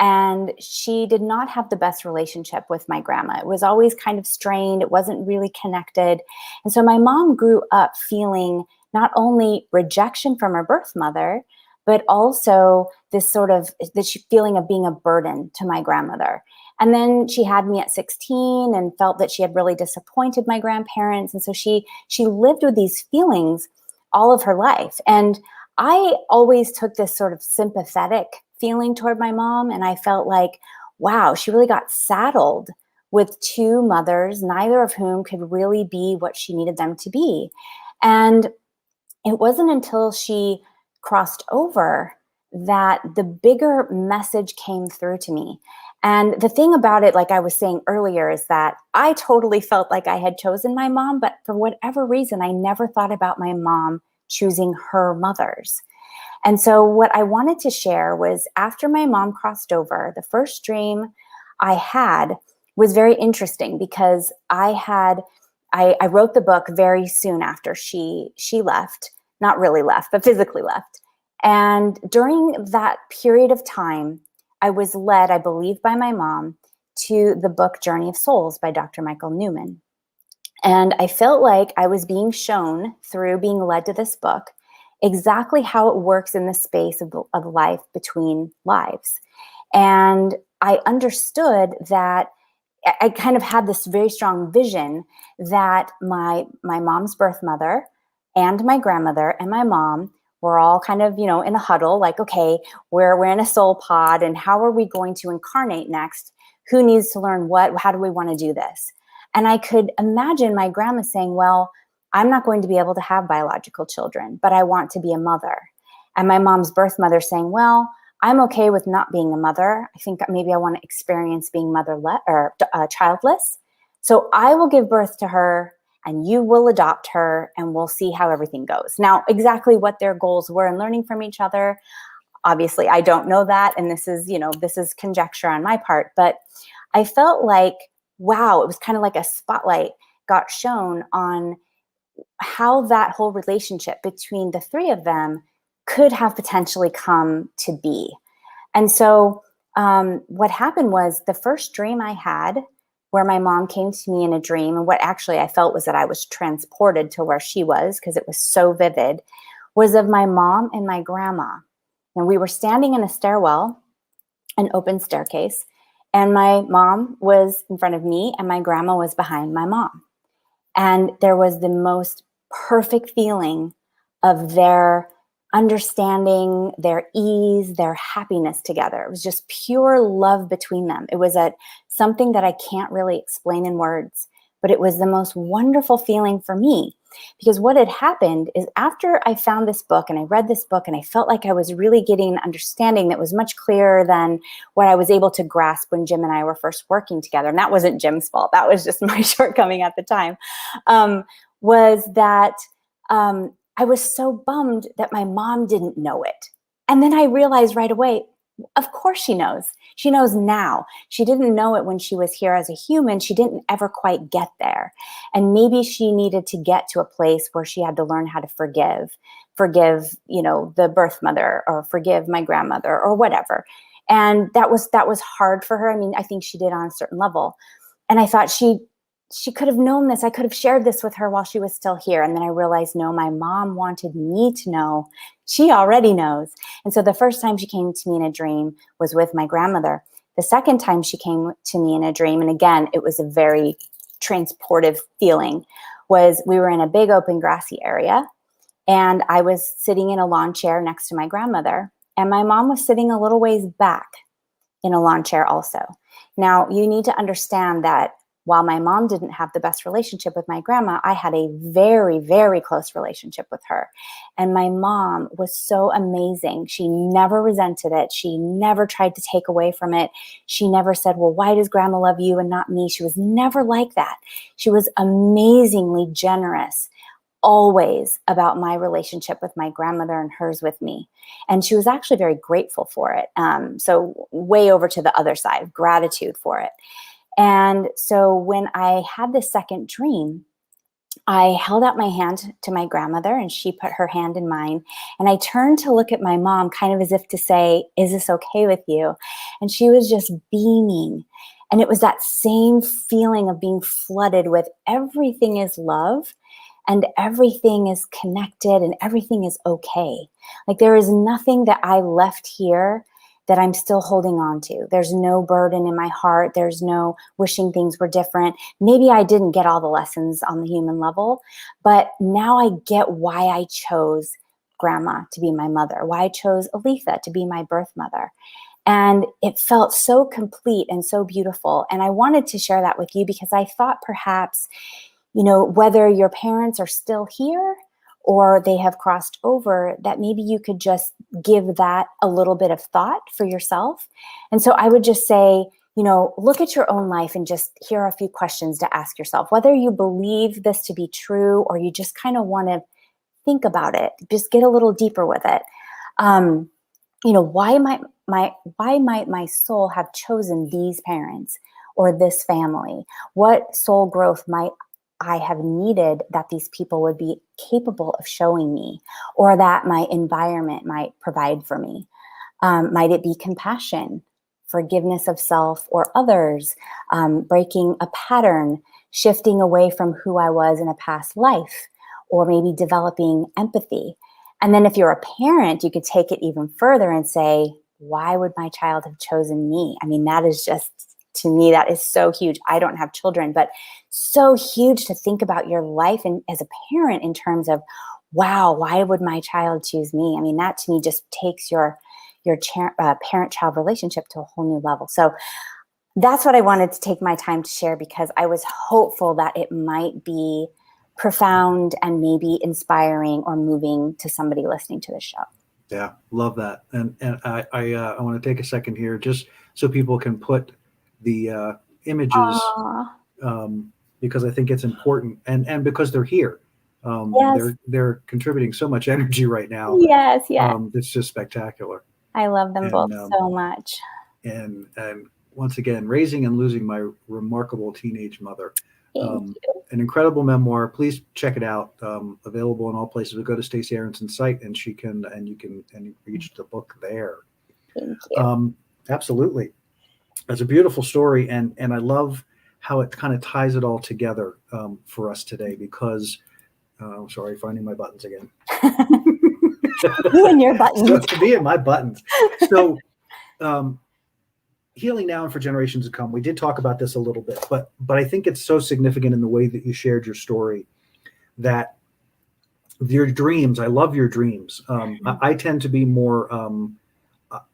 and she did not have the best relationship with my grandma. It was always kind of strained. It wasn't really connected. And so my mom grew up feeling not only rejection from her birth mother, but also this feeling of being a burden to my grandmother. And then she had me at 16 and felt that she had really disappointed my grandparents. And so she lived with these feelings all of her life. And I always took this sort of sympathetic feeling toward my mom. And I felt like, wow, she really got saddled with two mothers, neither of whom could really be what she needed them to be. And it wasn't until she crossed over that the bigger message came through to me. And the thing about it, like I was saying earlier, is that I totally felt like I had chosen my mom, but for whatever reason, I never thought about my mom choosing her mothers. And so what I wanted to share was, after my mom crossed over, the first dream I had was very interesting, because I wrote the book very soon after she left, not really left, but physically left. And during that period of time, I was led, I believe, by my mom to the book Journey of Souls by Dr. Michael Newman. And I felt like I was being shown, through being led to this book, exactly how it works in the space of life between lives. And I understood that I kind of had this very strong vision that my mom's birth mother and my grandmother and my mom were all kind of, in a huddle, like, okay, we're in a soul pod, and how are we going to incarnate next? Who needs to learn what? How do we want to do this? And I could imagine my grandma saying, well, I'm not going to be able to have biological children, but I want to be a mother. And my mom's birth mother saying, well, I'm okay with not being a mother. I think maybe I want to experience being childless. So I will give birth to her, and you will adopt her, and we'll see how everything goes. Now, exactly what their goals were in learning from each other, obviously I don't know that. And this is conjecture on my part, but I felt like, wow, it was kind of like a spotlight got shown on how that whole relationship between the three of them could have potentially come to be. And so what happened was, the first dream I had, where my mom came to me in a dream, and what actually I felt was that I was transported to where she was, because it was so vivid, was of my mom and my grandma. And we were standing in a stairwell, an open staircase. And my mom was in front of me and my grandma was behind my mom. And there was the most perfect feeling of their understanding, their ease, their happiness together. It was just pure love between them. It was something that I can't really explain in words, but it was the most wonderful feeling for me. Because what had happened is after I found this book and I read this book and I felt like I was really getting an understanding that was much clearer than what I was able to grasp when Jim and I were first working together. And that wasn't Jim's fault. That was just my shortcoming at the time, was that I was so bummed that my mom didn't know it. And then I realized right away, of course she knows. She knows now. She didn't know it when she was here as a human. She didn't ever quite get there. And maybe she needed to get to a place where she had to learn how to forgive, the birth mother, or forgive my grandmother or whatever. And that was hard for her. I mean, I think she did on a certain level. And I thought she could have known this. I could have shared this with her while she was still here. And then I realized, no, my mom wanted me to know. She already knows. And so the first time she came to me in a dream was with my grandmother. The second time she came to me in a dream, and again, it was a very transportive feeling, was we were in a big open grassy area. And I was sitting in a lawn chair next to my grandmother. And my mom was sitting a little ways back in a lawn chair also. Now, you need to understand that while my mom didn't have the best relationship with my grandma, I had a very, very close relationship with her. And my mom was so amazing. She never resented it. She never tried to take away from it. She never said, well, why does grandma love you and not me? She was never like that. She was amazingly generous, always, about my relationship with my grandmother and hers with me. And she was actually very grateful for it. So way over to the other side, gratitude for it. And so when I had this second dream, I held out my hand to my grandmother and she put her hand in mine. And I turned to look at my mom kind of as if to say, is this okay with you? And she was just beaming. And it was that same feeling of being flooded with everything is love and everything is connected and everything is okay. Like there is nothing that I left here that I'm still holding on to. There's no burden in my heart. There's no wishing things were different. Maybe I didn't get all the lessons on the human level, but now I get why I chose grandma to be my mother, why I chose Aletha to be my birth mother. And it felt so complete and so beautiful. And I wanted to share that with you because I thought perhaps, whether your parents are still here or they have crossed over, that maybe you could just give that a little bit of thought for yourself. And so I would just say, look at your own life and just here are a few questions to ask yourself, whether you believe this to be true or you just kind of want to think about it, just get a little deeper with it. Why might my soul have chosen these parents or this family? What soul growth might I have needed that these people would be capable of showing me, or that my environment might provide for me? Might it be compassion, forgiveness of self or others, breaking a pattern, shifting away from who I was in a past life, or maybe developing empathy? And then if you're a parent, you could take it even further and say, why would my child have chosen me? I mean, that is just, to me, that is so huge. I don't have children, but so huge to think about your life and as a parent in terms of, wow, why would my child choose me? I mean, that to me just takes your parent-child relationship to a whole new level. So that's what I wanted to take my time to share because I was hopeful that it might be profound and maybe inspiring or moving to somebody listening to this show. Yeah, love that. And I want to take a second here just so people can put the images because I think it's important and because they're here. Yes. They're contributing so much energy right now. Yes. It's just spectacular. I love them both so much. And once again, raising and losing my remarkable teenage mother. An incredible memoir. Please check it out. Available in all places. We go to Stacey Aaronson's site, and you can reach the book there. Thank you. Absolutely, it's a beautiful story, and I love how it kind of ties it all together for us today. Because, sorry, finding my buttons again. You and your buttons. So, to me and my buttons. So, healing now and for generations to come. We did talk about this a little bit, but I think it's so significant in the way that you shared your story, that your dreams, I love your dreams. I tend to be more,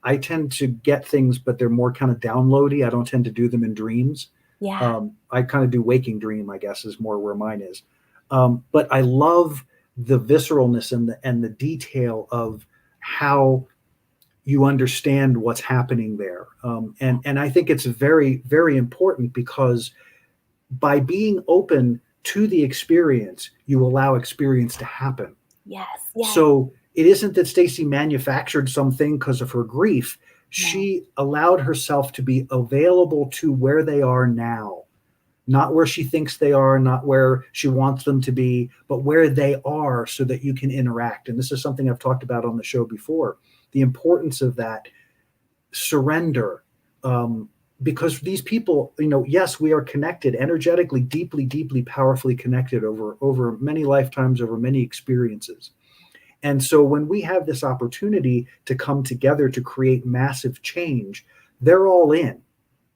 I tend to get things, but they're more kind of downloady. I don't tend to do them in dreams. Yeah. I kind of do waking dream, I guess, is more where mine is. But I love the visceralness and the detail of how you understand what's happening there. And I think it's very, very important, because by being open to the experience, you allow experience to happen. Yes. Yes. So it isn't that Stacey manufactured something because of her grief. No. She allowed herself to be available to where they are now, not where she thinks they are, not where she wants them to be, but where they are, so that you can interact. And this is something I've talked about on the show before, the importance of that surrender. Because these people, yes, we are connected energetically, deeply, deeply, powerfully connected over many lifetimes, over many experiences. And so when we have this opportunity to come together to create massive change, they're all in.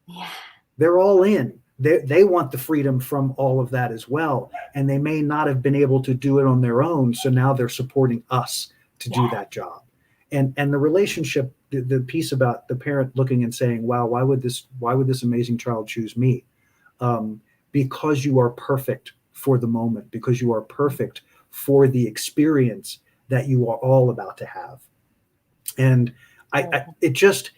Yeah. They're all in. They want the freedom from all of that as well. And they may not have been able to do it on their own. So now they're supporting us to do that job. And the relationship, the piece about the parent looking and saying, wow, why would this amazing child choose me? Because you are perfect for the moment, because you are perfect for the experience that you are all about to have. And it just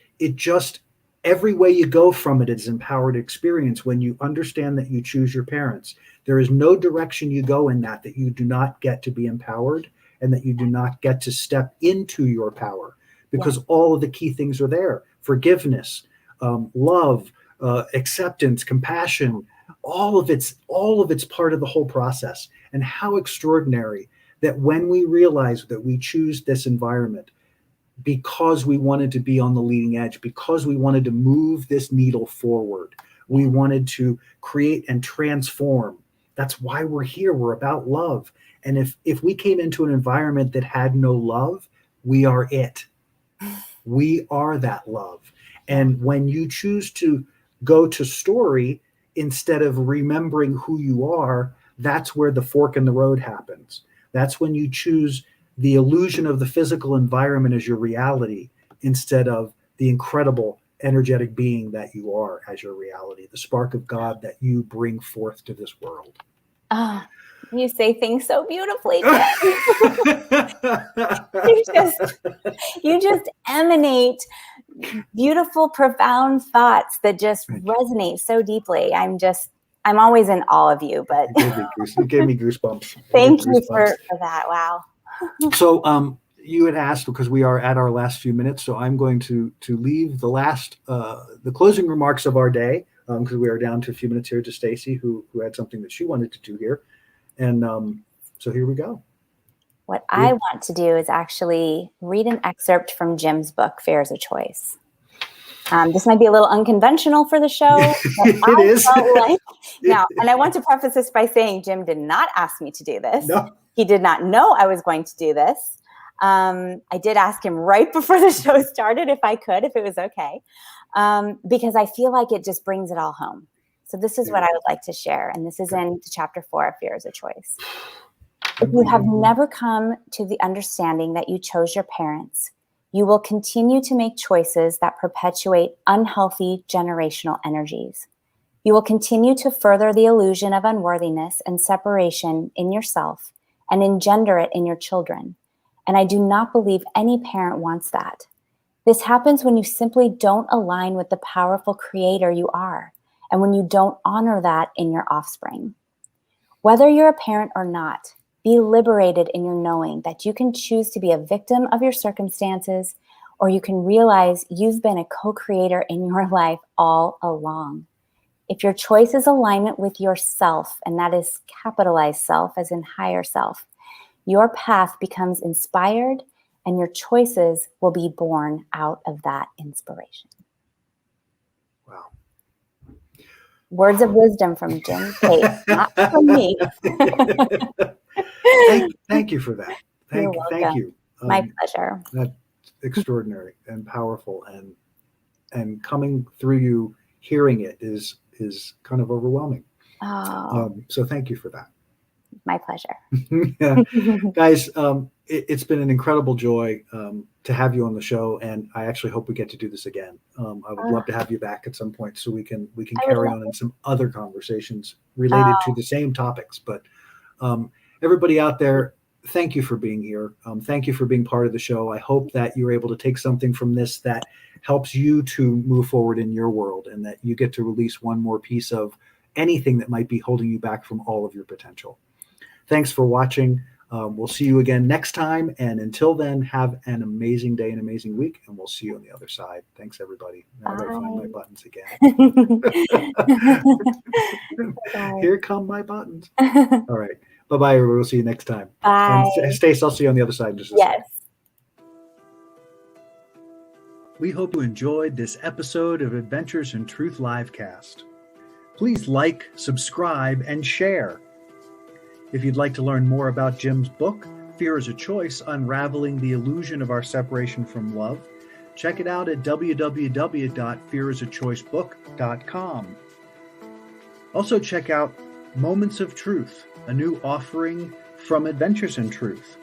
every way you go from it is empowered experience. When you understand that you choose your parents, there is no direction you go in that you do not get to be empowered, and that you do not get to step into your power, because all of the key things are there: forgiveness, love, acceptance, compassion. All of it's part of the whole process. And how extraordinary that when we realize that we choose this environment because we wanted to be on the leading edge, because we wanted to move this needle forward, we wanted to create and transform. That's why we're here. We're about love. And if we came into an environment that had no love, we are it. We are that love. And when you choose to go to story instead of remembering who you are, that's where the fork in the road happens. That's when you choose the illusion of the physical environment as your reality, instead of the incredible energetic being that you are as your reality, the spark of God that you bring forth to this world. You say things so beautifully. You just emanate beautiful, profound thoughts that just resonate so deeply. I'm always in awe of you, but you gave me goosebumps. Thank you for that. Wow. So you had asked, because we are at our last few minutes, so I'm going to leave the closing remarks of our day, because we are down to a few minutes here, to Stacey, who had something that she wanted to do here. And so here we go. What I want to do is actually read an excerpt from Jim's book, Fear is a Choice. This might be a little unconventional for the show. It is. Now, and I want to preface this by saying Jim did not ask me to do this. No. He did not know I was going to do this. I did ask him right before the show started if it was okay, because I feel like it just brings it all home. So this is what I would like to share, and this is in chapter 4 of Fear is a Choice. If you have never come to the understanding that you chose your parents, you will continue to make choices that perpetuate unhealthy generational energies. You will continue to further the illusion of unworthiness and separation in yourself and engender it in your children. And I do not believe any parent wants that. This happens when you simply don't align with the powerful creator you are, and when you don't honor that in your offspring. Whether you're a parent or not, be liberated in your knowing that you can choose to be a victim of your circumstances, or you can realize you've been a co-creator in your life all along. If your choice is alignment with yourself, and that is capitalized self as in higher self, your path becomes inspired and your choices will be born out of that inspiration. Wow. Words of wisdom from Jim Case, not from me. Thank you for that. Thank you. My pleasure. That's extraordinary and powerful. And and coming through you, hearing it is kind of overwhelming. So thank you for that. My pleasure. Yeah. Guys, it's been an incredible joy to have you on the show, and I actually hope we get to do this again. I would love to have you back at some point so we can carry on in some other conversations related to the same topics. But everybody out there, thank you for being here. Thank you for being part of the show. I hope that you're able to take something from this that helps you to move forward in your world, and that you get to release one more piece of anything that might be holding you back from all of your potential. Thanks for watching. We'll see you again next time. And until then, have an amazing day, an amazing week, and we'll see you on the other side. Thanks, everybody. Now I gotta find my buttons again. Here come my buttons. All right. Bye-bye, everybody. We'll see you next time. Bye. And Stacey, I'll see you on the other side in just a second. We hope you enjoyed this episode of Adventures in Truth Livecast. Please like, subscribe, and share. If you'd like to learn more about Jim's book, Fear is a Choice, Unraveling the Illusion of Our Separation from Love, check it out at www.fearisachoicebook.com. Also check out Moments of Truth, a new offering from Adventures in Truth.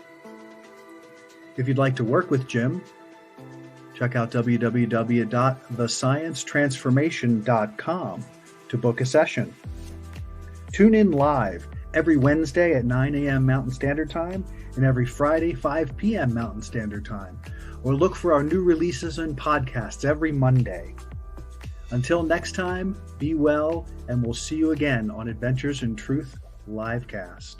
If you'd like to work with Jim, check out www.thesciencetransformation.com to book a session. Tune in live every Wednesday at 9 a.m. Mountain Standard Time and every Friday, 5 p.m. Mountain Standard Time. Or look for our new releases and podcasts every Monday. Until next time, be well, and we'll see you again on Adventures in Truth Livecast.